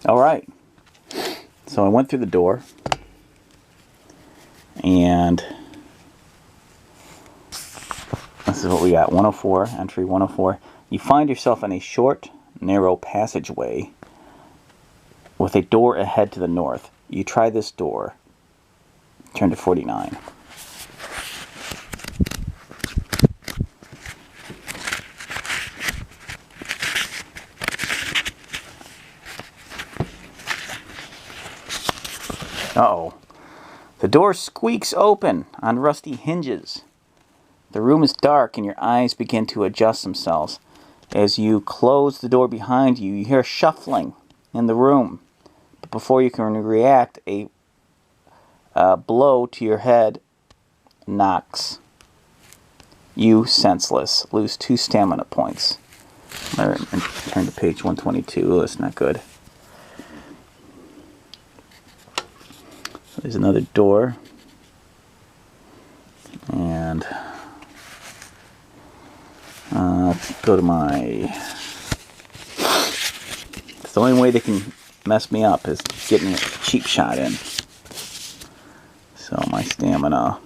Alright, so I went through the door, and this is what we got. 104, entry 104. You find yourself in a short, narrow passageway with a door ahead to the north. You try this door. Turn to 49. Uh-oh. The door squeaks open on rusty hinges. The room is dark and your eyes begin to adjust themselves. As you close the door behind you, you hear shuffling in the room. But before you can react, a blow to your head knocks you senseless. Lose 2 stamina points. Alright, turn to page 122. Oh, that's not good. There's another door. And go to my... It's the only way they can mess me up is getting a cheap shot in. So my stamina,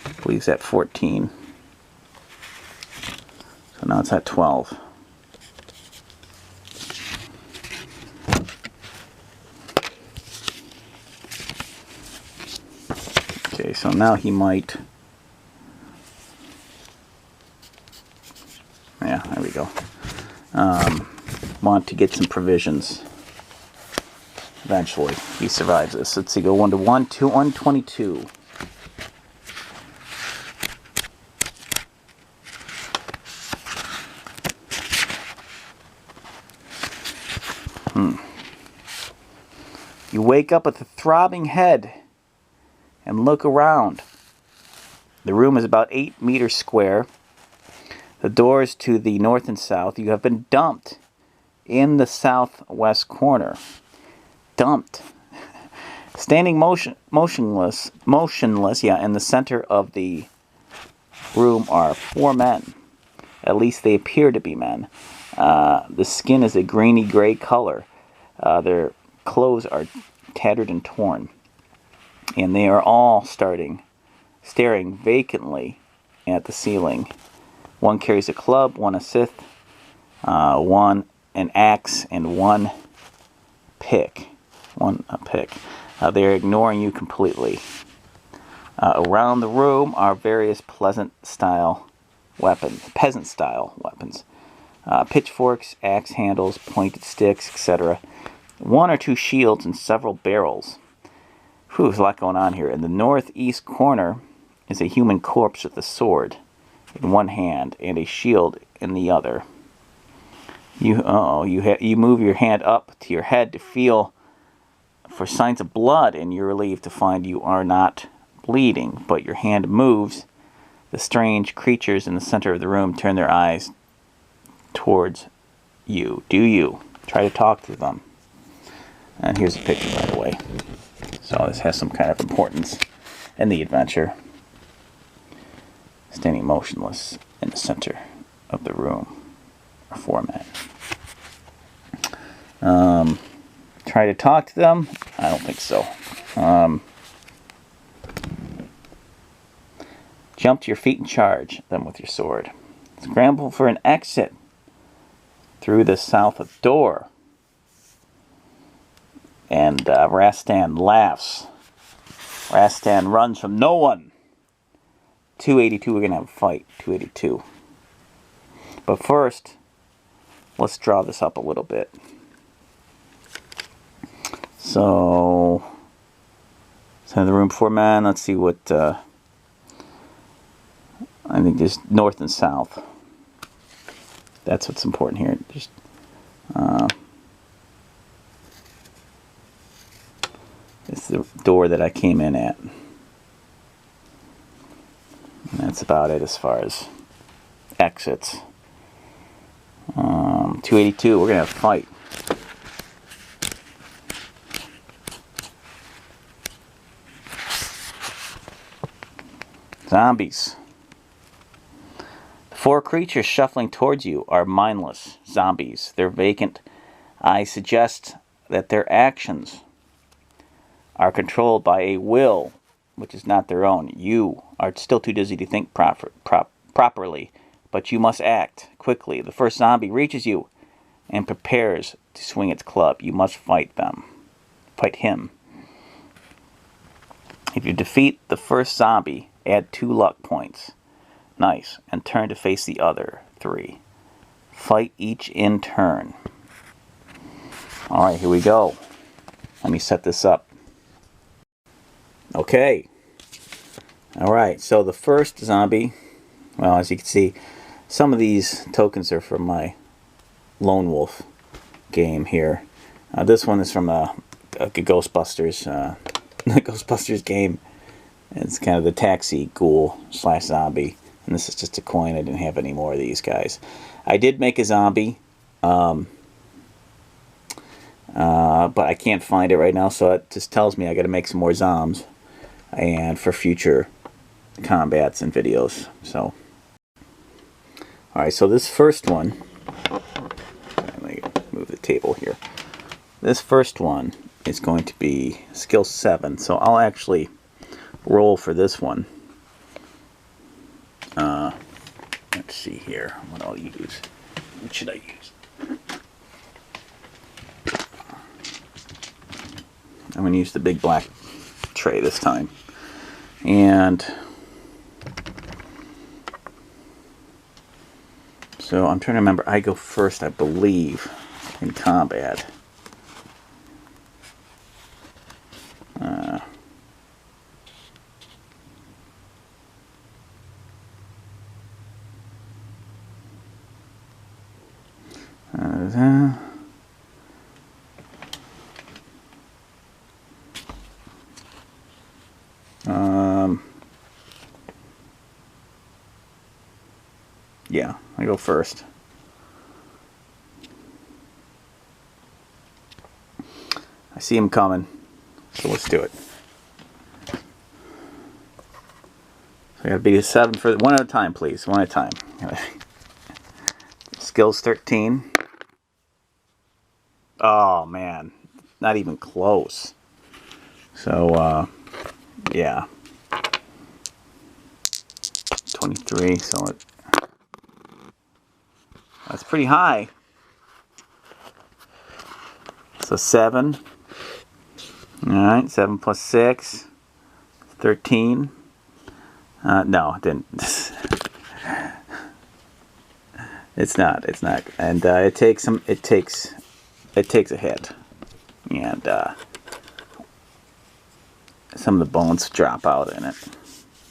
I believe, is at 14. So now it's at 12. Okay, so now he might... Yeah, there we go. Want to get some provisions. Eventually, he survives this. Let's see, go 1 to 1, 2, 122. You wake up with a throbbing head and look around. The room is about 8 meters square. The doors to the north and south. You have been dumped in the southwest corner. Dumped. Standing motionless, in the center of the room are 4 men. At least they appear to be men. The skin is a grainy gray color. Their clothes are tattered and torn. And they are all staring vacantly at the ceiling. One carries a club, one a scythe, one an axe, and one pick. They're ignoring you completely. Around the room are various peasant-style weapons. Pitchforks, axe handles, pointed sticks, etc. 1 or 2 shields and several barrels. Whew, there's a lot going on here. In the northeast corner is a human corpse with a sword in one hand and a shield in the other. You move your hand up to your head to feel for signs of blood, and you're relieved to find you are not bleeding, but your hand moves. The strange creatures in the center of the room turn their eyes towards you. Do you try to talk to them? And here's a picture, by the way. So this has some kind of importance in the adventure. Standing motionless in the center of the room are 4 men. Try to talk to them? I don't think so. Jump to your feet and charge them with your sword. Scramble for an exit through the south door. And Rastan laughs. Rastan runs from no one. 282, we're going to have a fight. 282. But first, let's draw this up a little bit. So, center of the room, 4 men. Let's see what, I think there's north and south. That's what's important here. Just, it's the door that I came in at. And that's about it as far as exits. 282, we're going to have a fight. Zombies. The 4 creatures shuffling towards you are mindless zombies. They're vacant. I suggest that their actions are controlled by a will which is not their own. You are still too dizzy to think properly, but you must act quickly. The first zombie reaches you and prepares to swing its club. You must fight them. Fight him. If you defeat the first zombie, add 2 luck points. Nice. And turn to face the other 3. Fight each in turn. Alright, here we go. Let me set this up. Okay. Alright, so the first zombie, well, as you can see, some of these tokens are from my Lone Wolf game here. This one is from a Ghostbusters, Ghostbusters game. It's kind of the taxi ghoul / zombie. And this is just a coin. I didn't have any more of these guys. I did make a zombie, but I can't find it right now, so it just tells me I got to make some more zombs, and for future combats and videos. So, all right. So this first one, let me move the table here. This first one is going to be skill 7. So I'll actually roll for this one. Let's see here what I'll use. What should I use? I'm going to use the big black tray this time. And so I'm trying to remember. I go first, I believe, in combat. Yeah, I go first. I see him coming, so let's do it. So I gotta beat a 7 for one at a time, please. One at a time. Skills 13. Oh man, not even close. So yeah, 23. So that's pretty high. So 7. Alright, 7 plus 6. 13. No, it didn't. It's not. It's not. And it takes some. It takes a hit, and some of the bones drop out in it.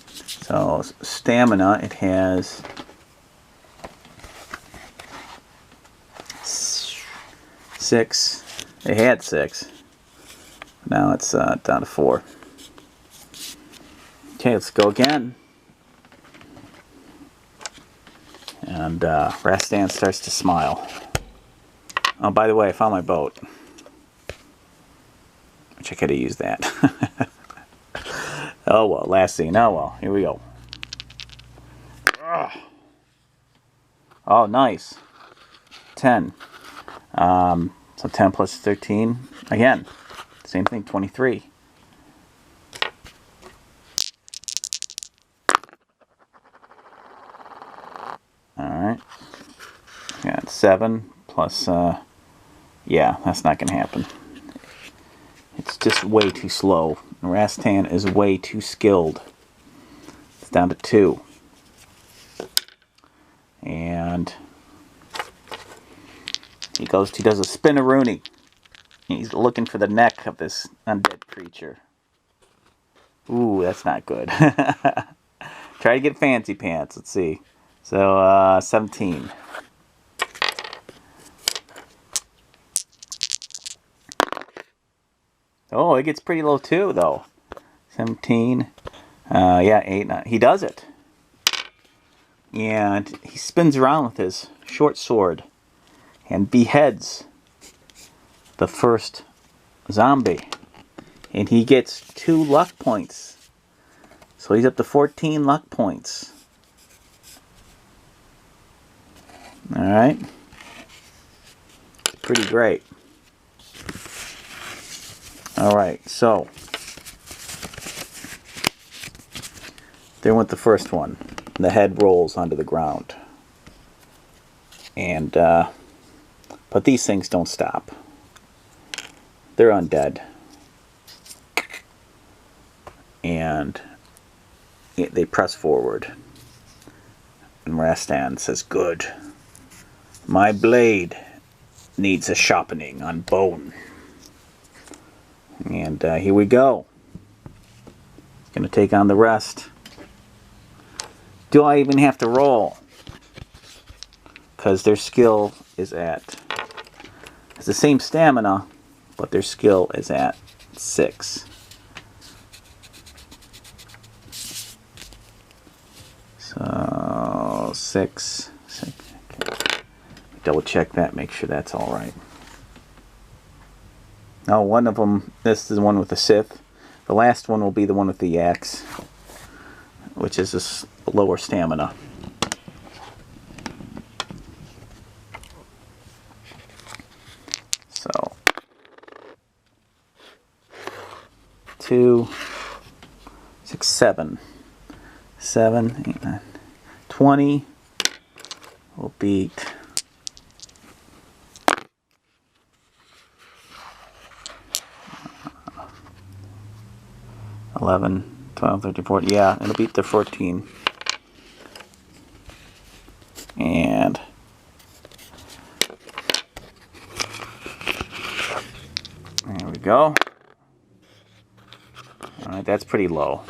So stamina, it has 6. It had 6. Now it's down to 4. Okay, let's go again. And Rastan starts to smile. Oh, by the way, I found my boat. Which I could have used that. Oh well, last scene. Oh well, here we go. Oh, nice. 10. So 10 plus 13. Again, same thing, 23. Alright. Got 7 plus, yeah, that's not going to happen. It's just way too slow. Rastan is way too skilled. It's down to 2. And he does a spin-a-rooney. He's looking for the neck of this undead creature. Ooh, that's not good. Try to get fancy pants. Let's see. So, 17. Oh, it gets pretty low too, though. 17. Yeah, 8. 9. He does it. And he spins around with his short sword and beheads the first zombie. And he gets 2 luck points. So he's up to 14 luck points. Alright. Pretty great. Alright, so there went the first one. The head rolls onto the ground. And, but these things don't stop. They're undead. And they press forward. And Rastan says, "Good. My blade needs a sharpening on bone." And here we go. Gonna take on the rest. Do I even have to roll? Because their skill is at... It's the same stamina, but their skill is at 6. So 6. Okay. Double check that, make sure that's all right. Now, one of them, this is the one with the Sith. The last one will be the one with the axe, which is this lower stamina. So 2, 6, 7. 7, 8, 9, 20 will beat 11, 12, 13, 14. Yeah, it'll beat the 14. And there we go. Alright, that's pretty low.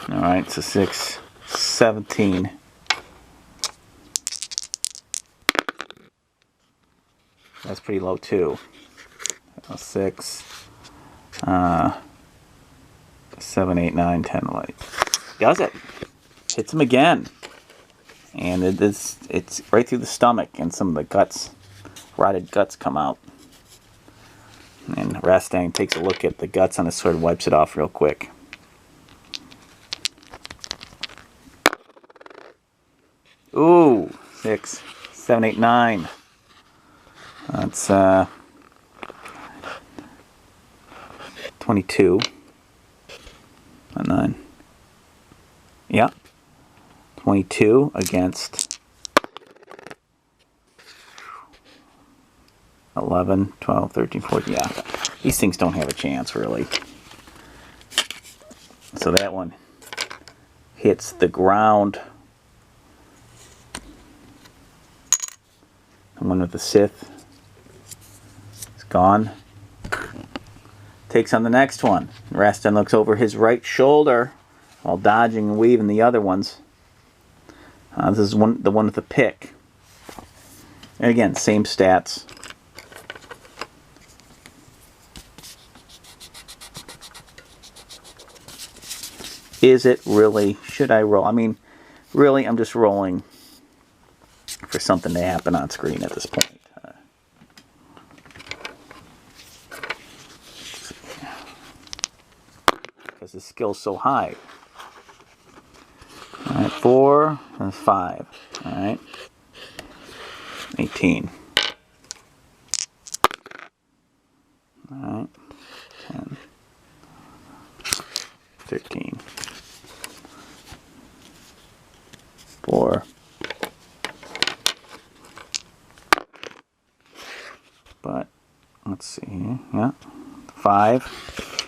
Alright, so 6, 17. That's pretty low too. 6, 7, 8, 9, 10, 11. Does it? Hits him again. And it's right through the stomach, and some of the guts, rotted guts, come out. And Rastan takes a look at the guts on his sword and wipes it off real quick. Ooh, 6, 7, 8, 9. That's 22. 9. Yeah. 22 against 11, 12, 13, 14. Yeah. These things don't have a chance, really. So that one hits the ground. The one with the Sith is gone. Takes on the next one. Rastan looks over his right shoulder while dodging and weaving the other ones. This is the one with the pick. And again, same stats. Is it really? Should I roll? I mean, really, I'm just rolling for something to happen on screen at this point. Because the skill's so high. Alright, 4 and 5. Alright. 18. Alright. 10. 13. 4. But, let's see here. Yeah. 5.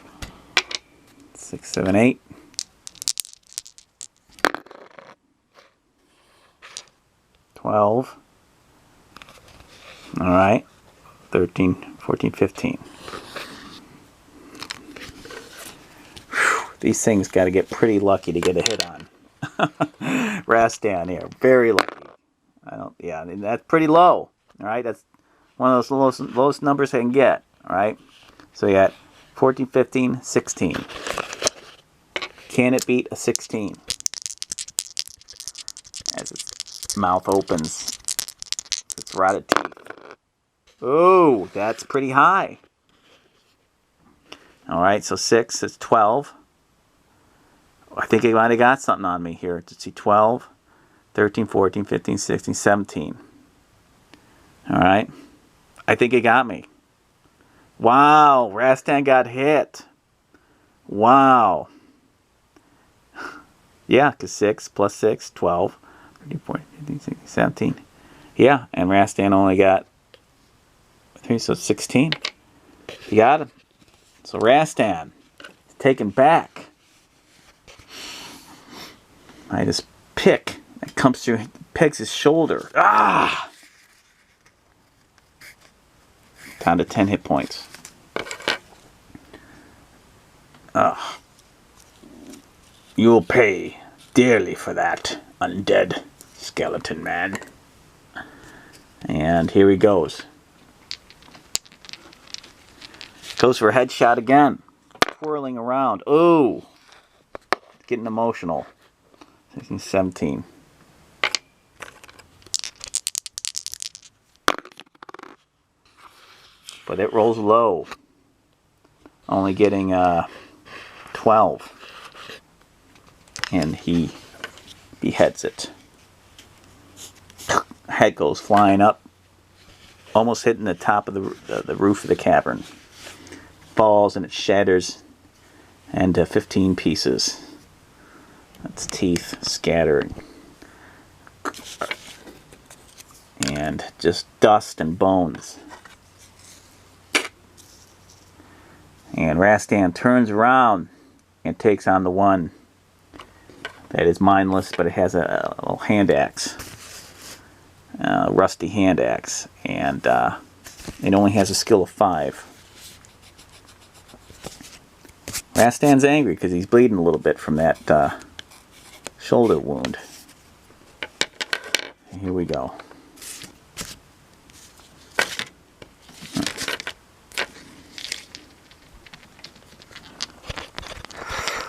6, 7, 8. 12. Alright. 13, 14, 15. Whew, these things got to get pretty lucky to get a hit on. Rastan here. Very lucky. Yeah, I mean, that's pretty low. Alright, that's one of those lowest numbers I can get. Alright, so you got 14, 15, 16. Can it beat a 16? As its mouth opens, its rotted teeth. Ooh, that's pretty high. Alright, so 6 is 12. I think it might have got something on me here. Let's see, 12, 13, 14, 15, 16, 17. Alright. I think it got me. Wow, Rastan got hit. Wow. Yeah, because 6 plus 6, 12. 13, 14, 15, 16, 17. Yeah, and Rastan only got 3, so 16. You got him. So Rastan is taken back. I just pick that comes through, pegs his shoulder. Ah! Down to 10 hit points. You will pay dearly for that, undead skeleton man. And here he goes. Goes for a headshot again. Twirling around. Ooh! Getting emotional. 16, 17. But it rolls low. Only getting 12. And he beheads it. Head goes flying up. Almost hitting the top of the roof of the cavern. Falls and it shatters into 15 pieces. Its teeth scattered. And just dust and bones. And Rastan turns around and takes on the one that is mindless, but it has a little hand axe. Rusty hand axe. And it only has a skill of 5. Rastan's angry because he's bleeding a little bit from that shoulder wound. Here we go.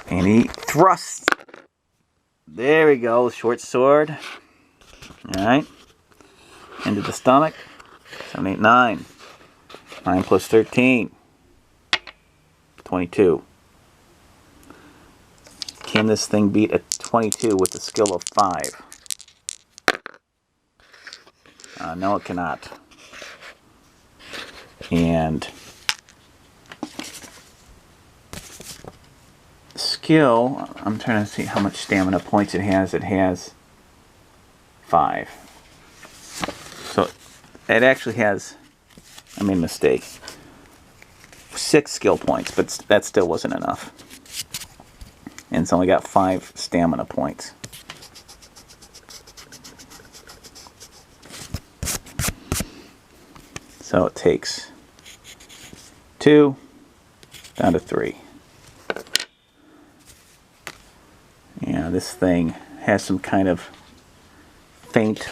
And he thrusts. There we go. Short sword. Alright. Into the stomach. 7, 8, 9. 9 plus 13. 22. Can this thing beat a 22 with a skill of 5? No, it cannot. And skill, I'm trying to see how much stamina points it has. It has 5. So it actually has, I made a mistake, 6 skill points, but that still wasn't enough. And it's only got 5 stamina points. So it takes 2 down to 3. Yeah, this thing has some kind of faint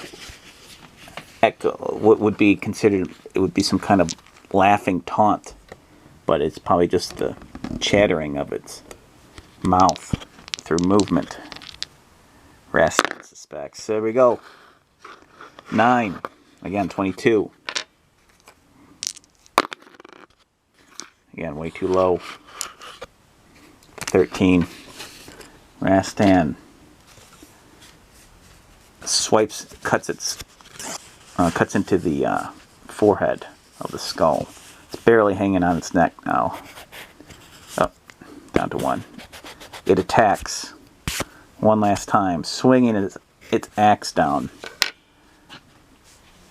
echo. What would be considered, it would be some kind of laughing taunt, but it's probably just the chattering of its mouth through movement. Rastan suspects. So there we go. 9. Again, 22. Again, way too low. 13. Rastan swipes, cuts into the forehead of the skull. It's barely hanging on its neck now. Oh, down to 1. It attacks one last time, swinging its axe down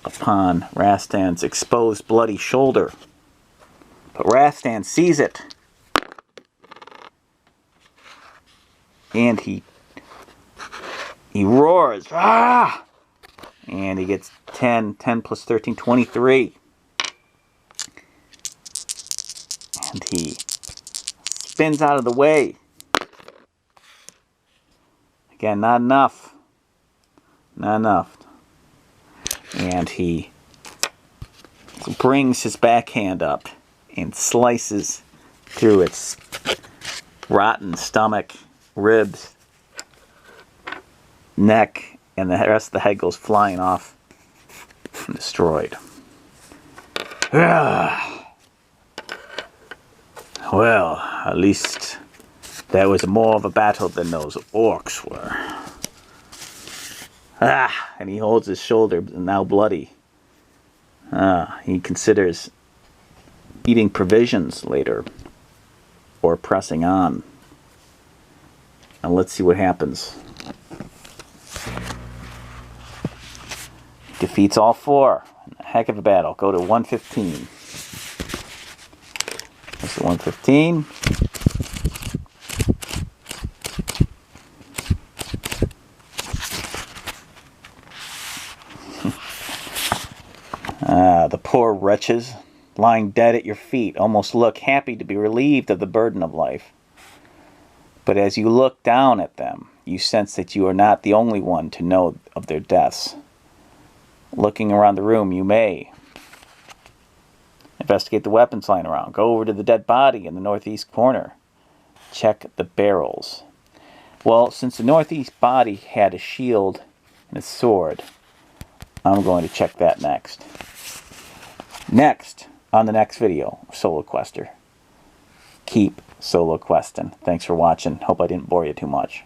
upon Rastan's exposed bloody shoulder. But Rastan sees it. And he roars. Ah! And he gets 10. 10 plus 13, 23. And he spins out of the way. Again, not enough. Not enough. And he brings his backhand up and slices through its rotten stomach, ribs, neck, and the rest of the head goes flying off and destroyed. Well, at least that was more of a battle than those orcs were. And he holds his shoulder, now bloody. He considers eating provisions later or pressing on. Now let's see what happens. Defeats all four. A heck of a battle. Go to 115. This is 115. The poor wretches lying dead at your feet almost look happy to be relieved of the burden of life. But as you look down at them, you sense that you are not the only one to know of their deaths. Looking around the room, you may investigate the weapons lying around. Go over to the dead body in the northeast corner. Check the barrels. Well, since the northeast body had a shield and a sword, I'm going to check that next. Next, on the next video, Solo Quester. Keep solo questing. Thanks for watching. Hope I didn't bore you too much.